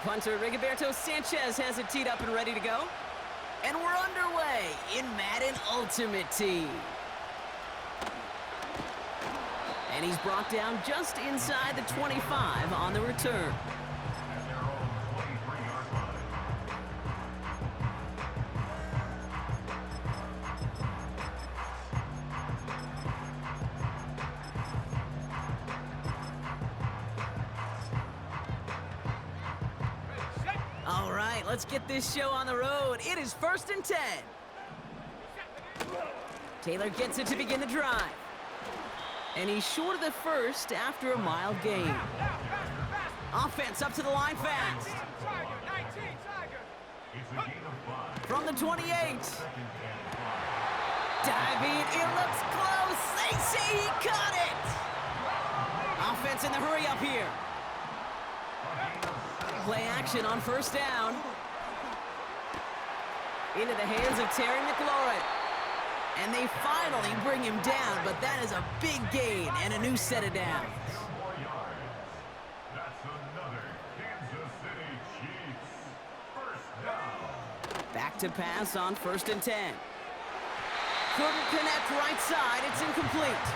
punter Rigoberto Sanchez has it teed up and ready to go. And we're underway in Madden Ultimate Team. And he's brought down just inside the 25 on the return. All right, let's get this show on the road. It is 1st and 10. Taylor gets it to begin the drive. And he's short of the first after a mild gain. Offense up to the line fast. From the 28. Diving, it looks close. They say he caught it. Offense in the hurry up here. Play action on 1st down. Into the hands of Terry McLaurin. And they finally bring him down, but that is a big gain and a new set of downs. Back to pass on 1st and 10. Couldn't connect right side. It's incomplete.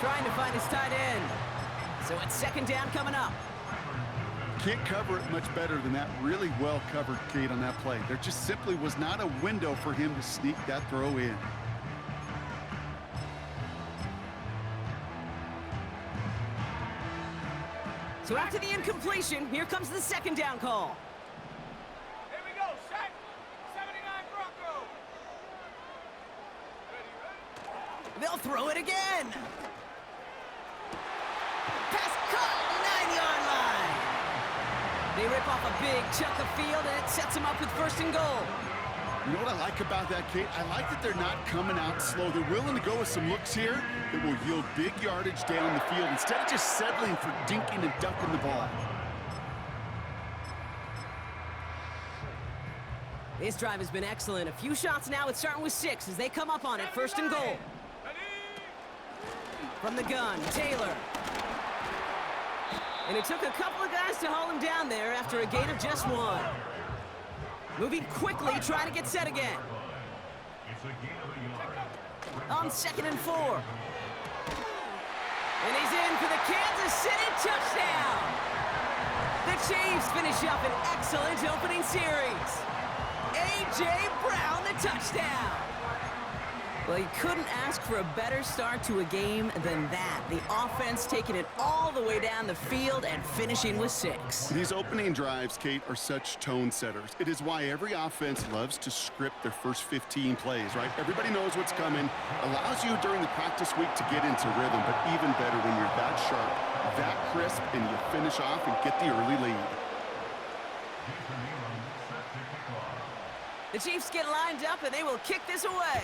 Trying to find his tight end. So it's 2nd down coming up. Can't cover it much better than that. Really well covered, Kate, on that play. There just simply was not a window for him to sneak that throw in. So after the incompletion, here comes the 2nd down call. Here we go, set. 79 Bronco. Ready? They'll throw it again. Pass caught, 9-yard line. They rip off a big chunk of field, and it sets them up with 1st and goal. You know what I like about that, Kate? I like that they're not coming out slow. They're willing to go with some looks here that will yield big yardage down the field instead of just settling for dinking and ducking the ball. This drive has been excellent. A few shots now. It's starting with 6 as they come up on it. 1st and goal. From the gun, Taylor. And it took a couple of guys to haul him down there after a gain of just 1. Moving quickly, trying to get set again. On 2nd and 4. And he's in for the Kansas City touchdown. The Chiefs finish up an excellent opening series. A.J. Brown, the touchdown. Well, you couldn't ask for a better start to a game than that. The offense taking it all the way down the field and finishing with 6. These opening drives, Kate, are such tone setters. It is why every offense loves to script their first 15 plays, right? Everybody knows what's coming. Allows you during the practice week to get into rhythm, but even better when you're that sharp, that crisp, and you finish off and get the early lead. The Chiefs get lined up, and they will kick this away.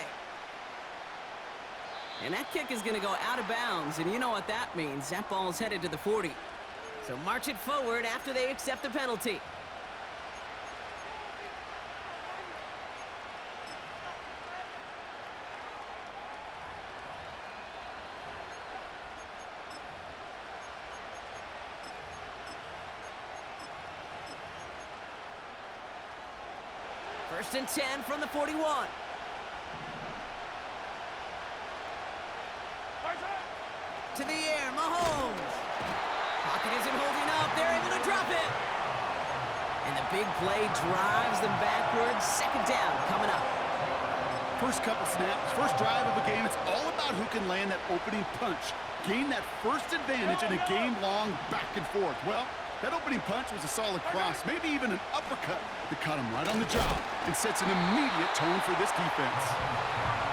And that kick is going to go out of bounds, and you know what that means. That ball's headed to the 40. So march it forward after they accept the penalty. First and 10 from the 41. To the air, Mahomes. Pocket isn't holding up. They're able to drop it. And the big play drives them backwards. 2nd down coming up. First couple snaps, first drive of the game, it's all about who can land that opening punch. Gain that first advantage in a game-long back and forth. Well, that opening punch was a solid cross, maybe even an uppercut that caught him right on the job and sets an immediate tone for this defense.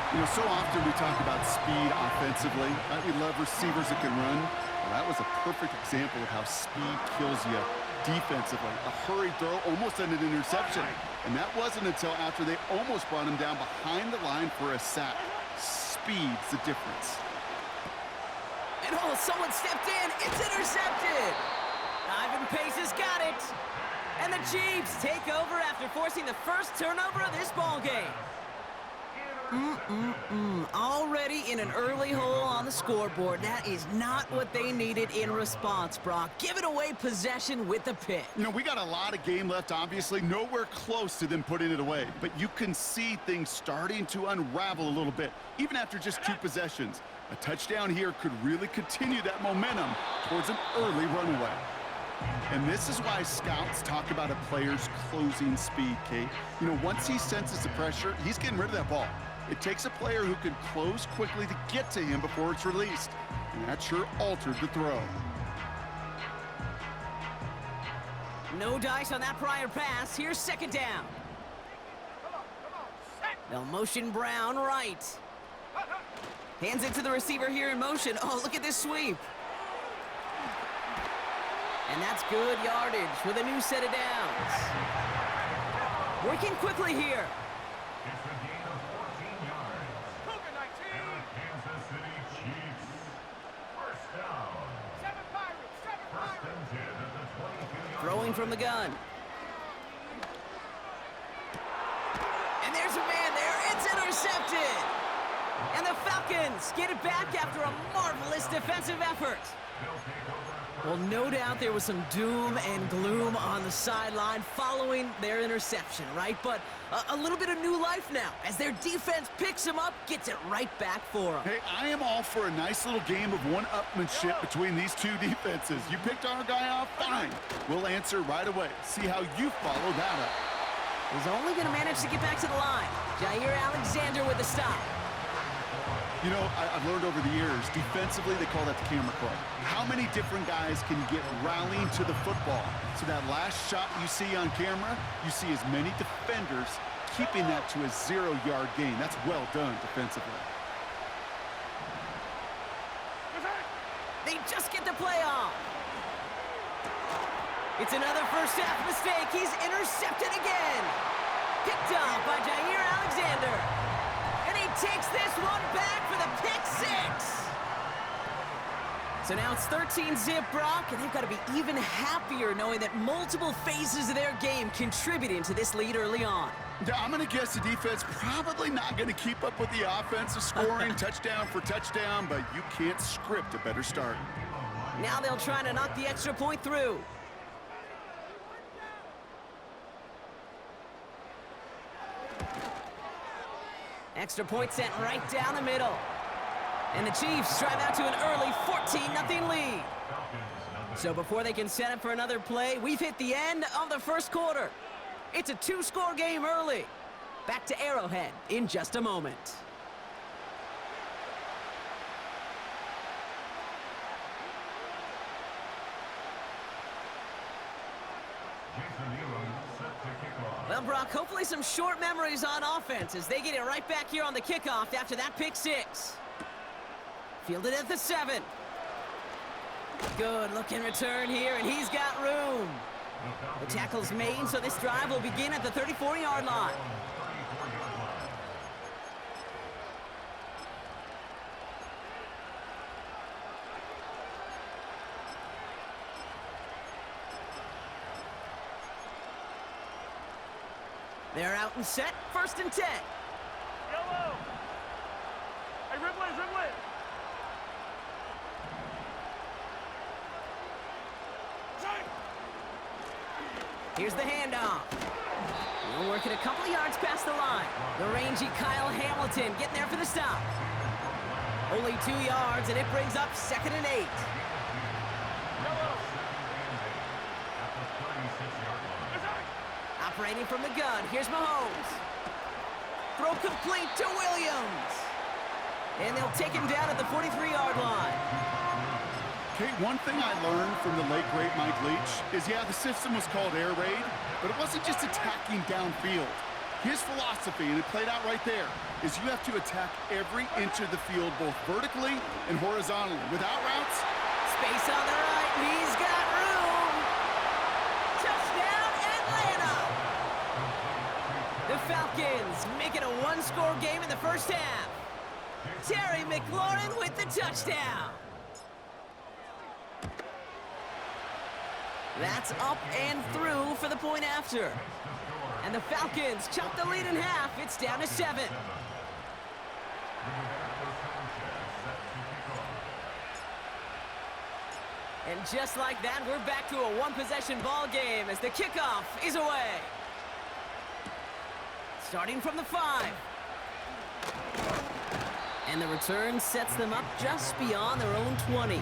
You know, so often we talk about speed offensively, right? We love receivers that can run. Well, that was a perfect example of how speed kills you defensively. A hurried throw, almost an interception. And that wasn't until after they almost brought him down behind the line for a sack. Speed's the difference. And oh, someone stepped in. It's intercepted. Ivan Pace has got it. And the Chiefs take over after forcing the first turnover of this ball game. Already in an early hole on the scoreboard. That is not what they needed in response, Brock. Giving away possession with the pick. You know, we got a lot of game left, obviously. Nowhere close to them putting it away. But you can see things starting to unravel a little bit, even after just 2 possessions. A touchdown here could really continue that momentum towards an early runaway. And this is why scouts talk about a player's closing speed, Kate. You know, once he senses the pressure, he's getting rid of that ball. It takes a player who can close quickly to get to him before it's released. And that sure altered the throw. No dice on that prior pass. Here's second down. They'll motion Brown right. Hands it to the receiver here in motion. Oh, look at this sweep. And that's good yardage with a new set of downs. Working quickly here. It's a gain of 14 yards. And the Kansas City Chiefs. First down. 7 Pirates, 7 First Pirates. and 10 at the 22-yard Throwing from the gun. And there's a man there. It's intercepted. And the Falcons get it back after a marvelous defensive effort. Well, no doubt there was some doom and gloom on the sideline following their interception, right? But a little bit of new life now as their defense picks them up, gets it right back for them. Hey, I am all for a nice little game of one-upmanship between these 2 defenses. You picked our guy off, fine. We'll answer right away. See how you follow that up. He's only going to manage to get back to the line. Jair Alexander with the stop. You know, I've learned over the years, defensively, they call that the camera club. How many different guys can get rallying to the football? So that last shot you see on camera, you see as many defenders keeping that to a 0-yard gain. That's well done defensively. They just get the play off. It's another first half mistake. He's intercepted again. Picked off by Jair Alexander. And he takes this one back for the pick 6. So now it's 13-zip, Brock, and they've got to be even happier knowing that multiple phases of their game contributing to this lead early on. Yeah, I'm going to guess the defense probably not going to keep up with the offensive scoring touchdown for touchdown, but you can't script a better start. Now they'll try to knock the extra point through. Extra point sent right down the middle. And the Chiefs drive out to an early 14-0 lead. So before they can set up for another play, we've hit the end of the first quarter. It's a 2-score game early. Back to Arrowhead in just a moment. Well, Brock, hopefully some short memories on offense as they get it right back here on the kickoff after that pick 6. Fielded at the 7. Good looking return here, and he's got room. The tackle's made, so this drive will begin at the 34-yard line. They're out and set, 1st and 10. Yellow. Hey, Ripley, Ripley. Here's the handoff. We're working a couple of yards past the line. The rangy Kyle Hamilton getting there for the stop. Only 2 yards, and it brings up 2nd and 8. Operating from the gun, here's Mahomes. Throw complete to Williams. And they'll take him down at the 43-yard line. Okay, one thing I learned from the late, great Mike Leach is, yeah, the system was called air raid, but it wasn't just attacking downfield. His philosophy, and it played out right there, is you have to attack every inch of the field, both vertically and horizontally. Without routes, Space on the right, he's got room. Touchdown, Atlanta! The Falcons make it a 1-score game in the first half. Terry McLaurin with the touchdown. That's up and through for the point after. And the Falcons chop the lead in half. It's down to 7. And just like that, we're back to a one-possession ball game as the kickoff is away. Starting from the 5. And the return sets them up just beyond their own 20.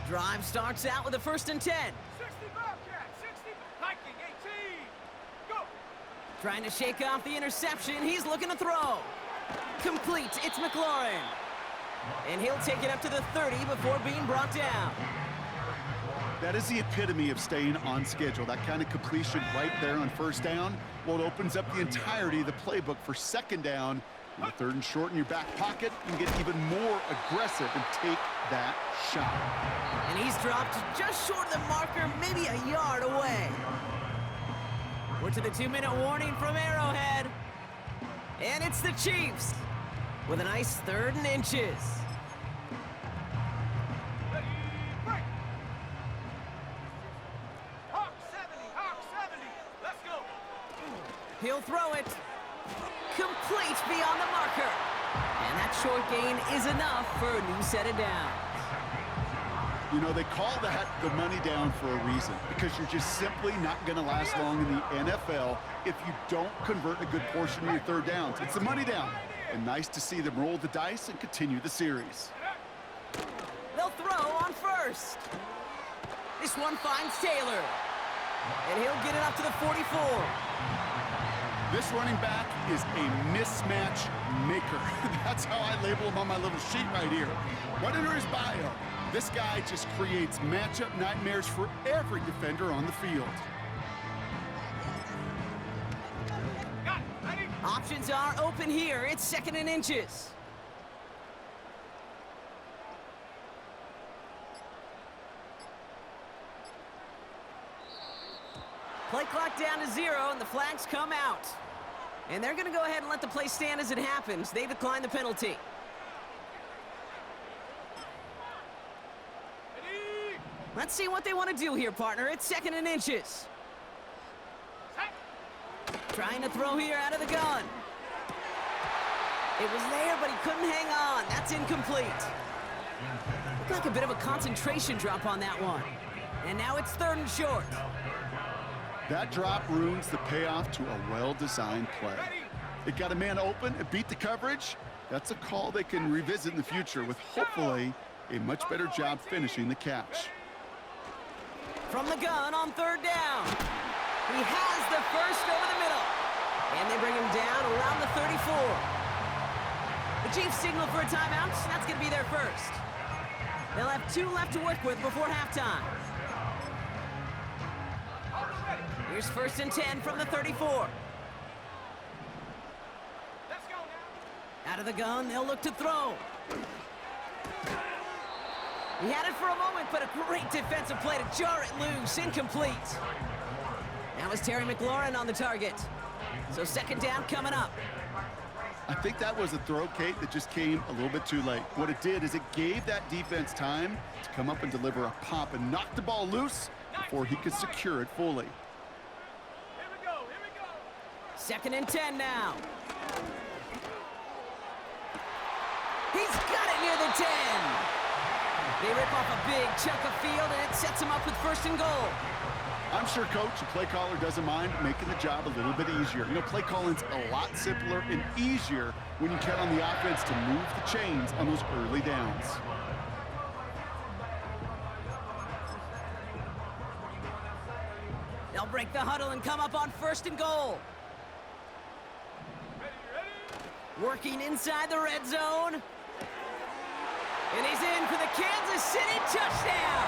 Drive starts out with a 1st and 10. 60 Bobcat, 60, hiking 18. Go. Trying to shake off the interception. He's looking to throw. Complete. It's McLaurin. And he'll take it up to the 30 before being brought down. That is the epitome of staying on schedule. That kind of completion right there on 1st down. Well, it opens up the entirety of the playbook for 2nd down. With 3rd and short in your back pocket, you can get even more aggressive and take that shot. And he's dropped just short of the marker, maybe a yard away. We're to the 2-minute warning from Arrowhead. And it's the Chiefs with a nice 3rd and inches. Ready, break. Hawk 70, let's go. He'll throw it. Complete beyond the marker. And that short gain is enough for a new set of downs. You know, they call that the money down for a reason, because you're just simply not going to last long in the NFL if you don't convert a good portion of your 3rd downs. It's the money down. And nice to see them roll the dice and continue the series. They'll throw on 1st. This one finds Taylor. And he'll get it up to the 44. This running back is a mismatch maker. That's how I label him on my little sheet right here. Right under his bio, this guy just creates matchup nightmares for every defender on the field. Got it, ready. Options are open here. It's 2nd and inches. Play clock down to 0, and the flags come out. And they're going to go ahead and let the play stand as it happens. They decline the penalty. Ready. Let's see what they want to do here, partner. It's 2nd and inches. Set. Trying to throw here out of the gun. It was there, but he couldn't hang on. That's incomplete. Looked like a bit of a concentration drop on that one. And now it's 3rd and short. That drop ruins the payoff to a well-designed play. It got a man open, it beat the coverage. That's a call they can revisit in the future with hopefully a much better job finishing the catch. From the gun on 3rd down. He has the 1st over the middle. And they bring him down around the 34. The Chiefs signal for a timeout. That's going to be their 1st. They'll have 2 left to work with before halftime. Here's 1st and 10 from the 34. Let's go now. Out of the gun, they'll look to throw. He had it for a moment, but a great defensive play to jar it loose. Incomplete. Now it's Terry McLaurin on the target. So 2nd down coming up. I think that was a throw, Kate, that just came a little bit too late. What it did is it gave that defense time to come up and deliver a pop and knock the ball loose before he could secure it fully. 2nd and 10 now. He's got it near the 10. They rip off a big chunk of field, and it sets him up with 1st and goal. I'm sure coach and play caller doesn't mind making the job a little bit easier. You know, play calling's a lot simpler and easier when you count on the offense to move the chains on those early downs. They'll break the huddle and come up on 1st and goal. Working inside the red zone. And he's in for the Kansas City touchdown.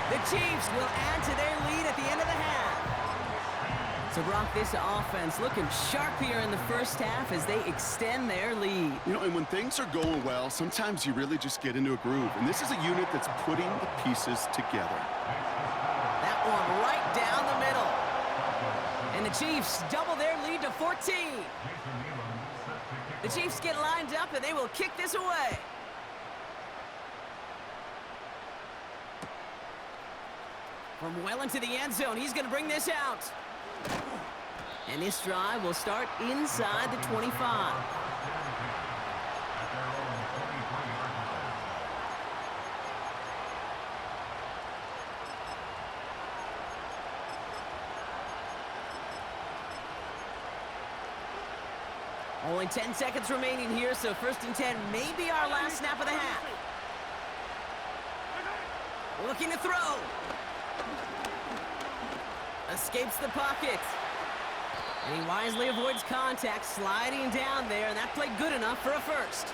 The Chiefs will add to their lead at the end of the half. So, Brock, this offense looking sharp here in the 1st half as they extend their lead. You know, and when things are going well, sometimes you really just get into a groove. And this is a unit that's putting the pieces together. That one right down the middle. And the Chiefs double their lead to 14. The Chiefs get lined up, and they will kick this away. From well into the end zone, he's going to bring this out. And this drive will start inside the 25. Only 10 seconds remaining here, so 1st and 10 may be our last snap of the half. Looking to throw. Escapes the pocket. And he wisely avoids contact, sliding down there, and that played good enough for a first.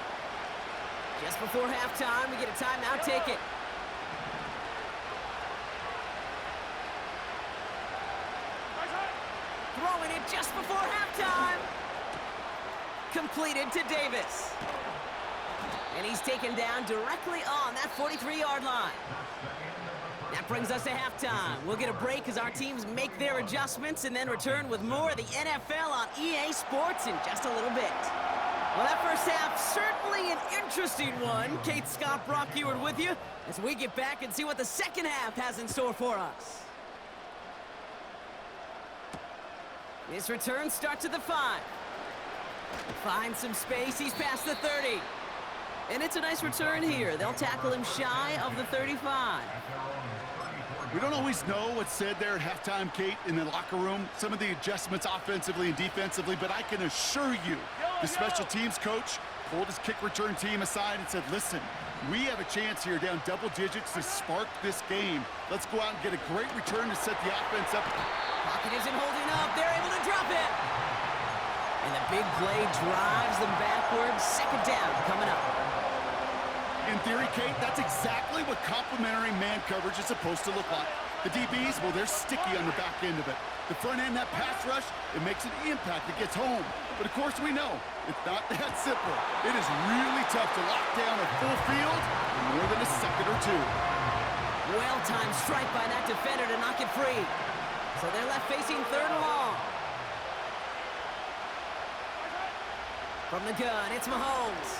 Just before halftime, we get a timeout, take it. Throwing it just before halftime. Completed to Davis. And he's taken down directly on that 43-yard line. That brings us to halftime. We'll get a break as our teams make their adjustments and then return with more of the NFL on EA Sports in just a little bit. Well, that first half, certainly an interesting one. Kate, Scott, Brock Eward with you as we get back and see what the second half has in store for us. This return starts at the 5. Finds some space, he's past the 30. And it's a nice return here. They'll tackle him shy of the 35. We don't always know what's said there at halftime, Kate, in the locker room. Some of the adjustments offensively and defensively, but I can assure you, the special teams coach pulled his kick return team aside and said, listen, we have a chance here down double digits to spark this game. Let's go out and get a great return to set the offense up. Pocket isn't holding up. They're able to drop it. And the big play drives them backwards. Second down coming up. In theory, Kate, that's exactly what complementary man coverage is supposed to look like. The DBs, well, they're sticky on the back end of it. The front end, that pass rush, it makes an impact. It gets home. But, of course, we know it's not that simple. It is really tough to lock down a full field in more than a second or two. Well-timed strike by that defender to knock it free. So they're left facing 3rd and long. From the gun, it's Mahomes.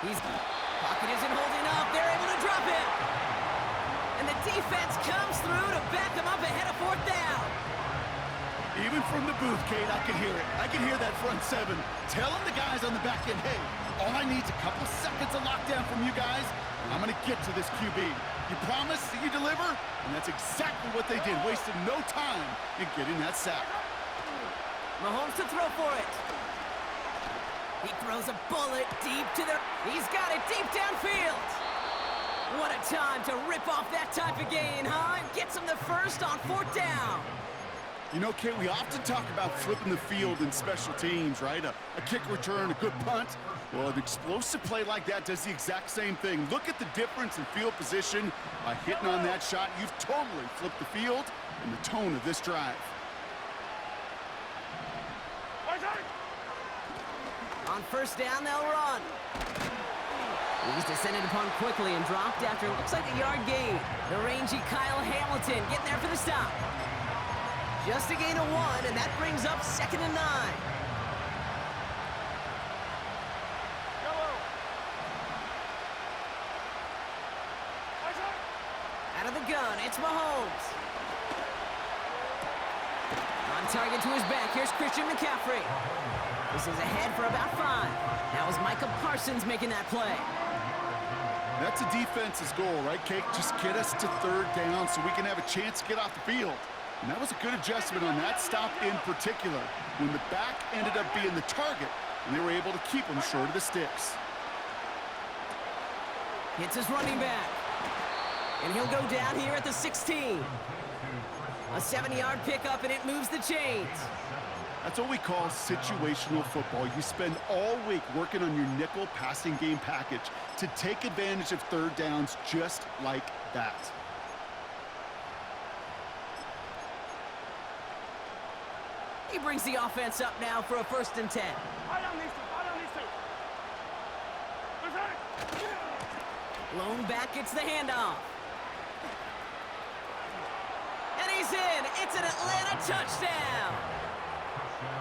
Pocket isn't holding up. They're able to drop it. And the defense comes through to back them up ahead of 4th down. Even from the booth, Kate, I can hear it. I can hear that front 7 telling the guys on the back end, hey, all I need is a couple seconds of lockdown from you guys, and I'm going to get to this QB. You promise that you deliver? And that's exactly what they did, wasted no time in getting that sack. Mahomes to throw for it. He throws a bullet deep to the... He's got it deep downfield. What a time to rip off that type of gain, huh? And gets him the first on 4th down. You know, Kate, we often talk about flipping the field in special teams, right? A kick return, a good punt. Well, an explosive play like that does the exact same thing. Look at the difference in field position. By hitting on that shot, you've totally flipped the field and the tone of this drive. On 1st down, they'll run. He's descended upon quickly and dropped after looks like a yard gain. The rangy Kyle Hamilton getting there for the stop. Just a gain of 1, and that brings up 2nd and 9. Out of the gun, it's Mahomes. On target to his back, here's Christian McCaffrey. This is ahead for about 5. That was Micah Parsons making that play. That's a defense's goal, right, Kate? Just get us to 3rd down so we can have a chance to get off the field. And that was a good adjustment on that stop in particular, when the back ended up being the target, and they were able to keep him short of the sticks. Hits his running back. And he'll go down here at the 16. A 7-yard pickup, and it moves the chains. That's what we call situational football. You spend all week working on your nickel passing game package to take advantage of 3rd downs just like that. He brings the offense up now for a 1st and 10. Lone back gets the handoff. And he's in. It's an Atlanta touchdown.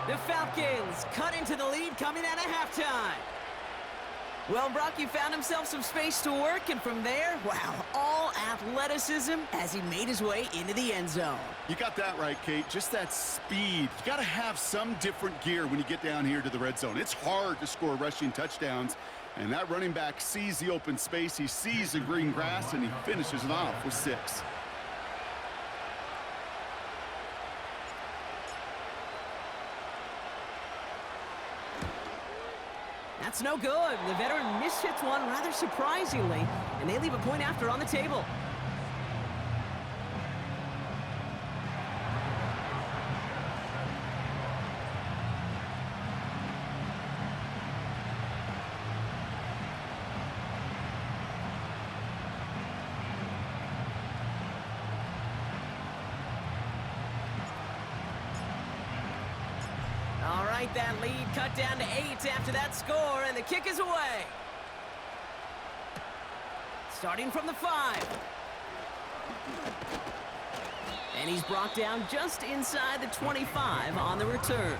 The Falcons cut into the lead coming out of halftime. Well, Brock, he found himself some space to work, and from there, wow, all athleticism as he made his way into the end zone. You got that right, Kate. Just that speed. You got to have some different gear when you get down here to the red zone. It's hard to score rushing touchdowns, and that running back sees the open space, he sees the green grass, and he finishes it off with 6. That's no good. The veteran mishits one rather surprisingly, and they leave a point after on the table. All right, that lead cut down to 8 after that score, and the kick is away. Starting from the 5. And he's brought down just inside the 25 on the return.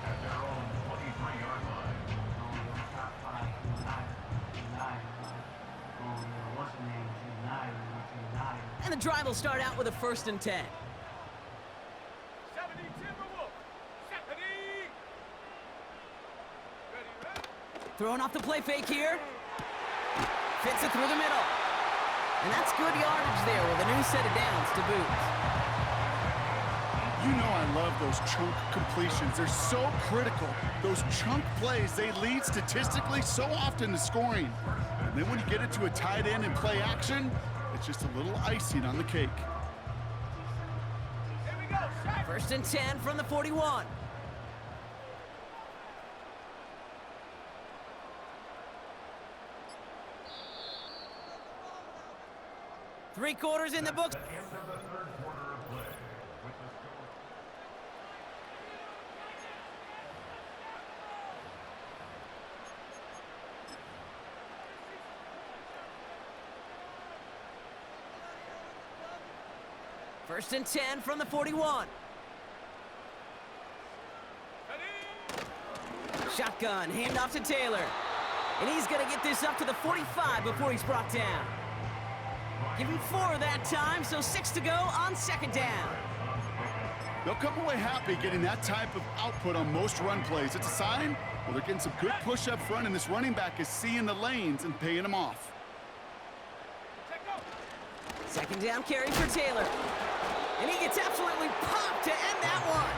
At their own 23-yard line. And the drive will start out with a 1st and 10. 70 Timberwolves. 70. Ready. Throwing off the play fake here. Fits it through the middle. And that's good yardage there with a new set of downs to boot. You know I love those chunk completions. They're so critical. Those chunk plays, they lead statistically so often to scoring. And then when you get into a tight end and play action, it's just a little icing on the cake. Here we go. Shaq. 1st and 10 from the 41. Three quarters in the books. End of the third quarter of play. With the score. First and 10 from the 41. Ready. Shotgun, handoff to Taylor. And he's going to get this up to the 45 before he's brought down. Give him 4 that time, so 6 to go on 2nd down. They'll come away happy getting that type of output on most run plays. It's a sign, well, they're getting some good push up front, and this running back is seeing the lanes and paying them off. Check up. 2nd down carry for Taylor. And he gets absolutely popped to end that one.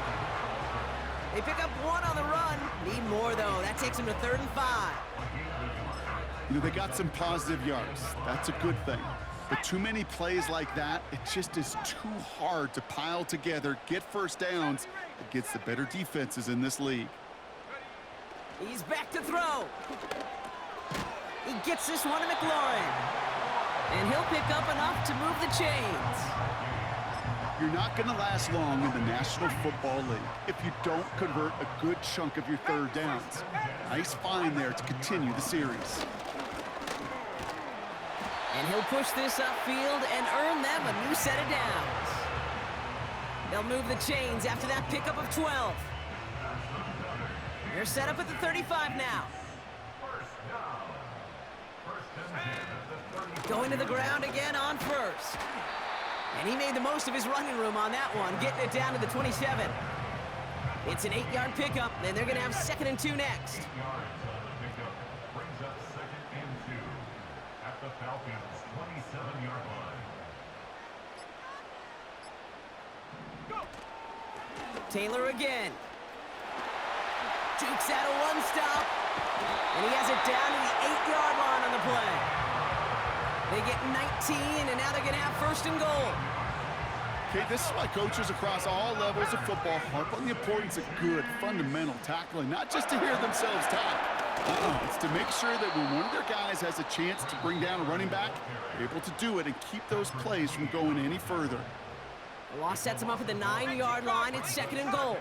They pick up 1 on the run. Need more, though. That takes him to 3rd and 5. You know, they got some positive yards. That's a good thing. But too many plays like that, it just is too hard to pile together, get first downs against the better defenses in this league. He's back to throw. He gets this one to McLaurin. And he'll pick up enough to move the chains. You're not going to last long in the National Football League if you don't convert a good chunk of your 3rd downs. Nice find there to continue the series. And he'll push this upfield and earn them a new set of downs. They'll move the chains after that pickup of 12. They're set up at the 35 now. Going to the ground again on 1st. And he made the most of his running room on that one, getting it down to the 27. It's an 8-yard pickup, and they're going to have 2nd and 2 next. 8 yards on the pickup. Brings up 2nd and 2 at the Falcons' 27-yard line. Taylor again. Jukes out a 1-stop. And he has it down to the 8-yard line on the play. They get 19, and now they're going to have 1st and goal. Okay, this is why coaches across all levels of football harp on the importance of good, fundamental tackling, not just to hear themselves talk. It's to make sure that when one of their guys has a chance to bring down a running back, they're able to do it and keep those plays from going any further. The loss sets him up at the 9-yard line. It's 2nd and goal.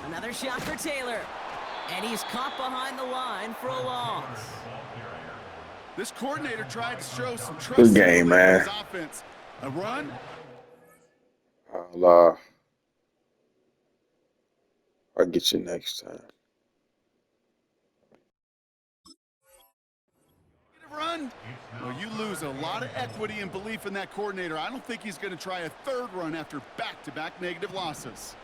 Another shot for Taylor. And he's caught behind the line for a loss. This coordinator tried to show some trust Good game, in man. his offense. A run. I'll I'll get you next time. Run? Well, you lose a lot of equity and belief in that coordinator. I don't think he's going to try a third run after back-to-back negative losses.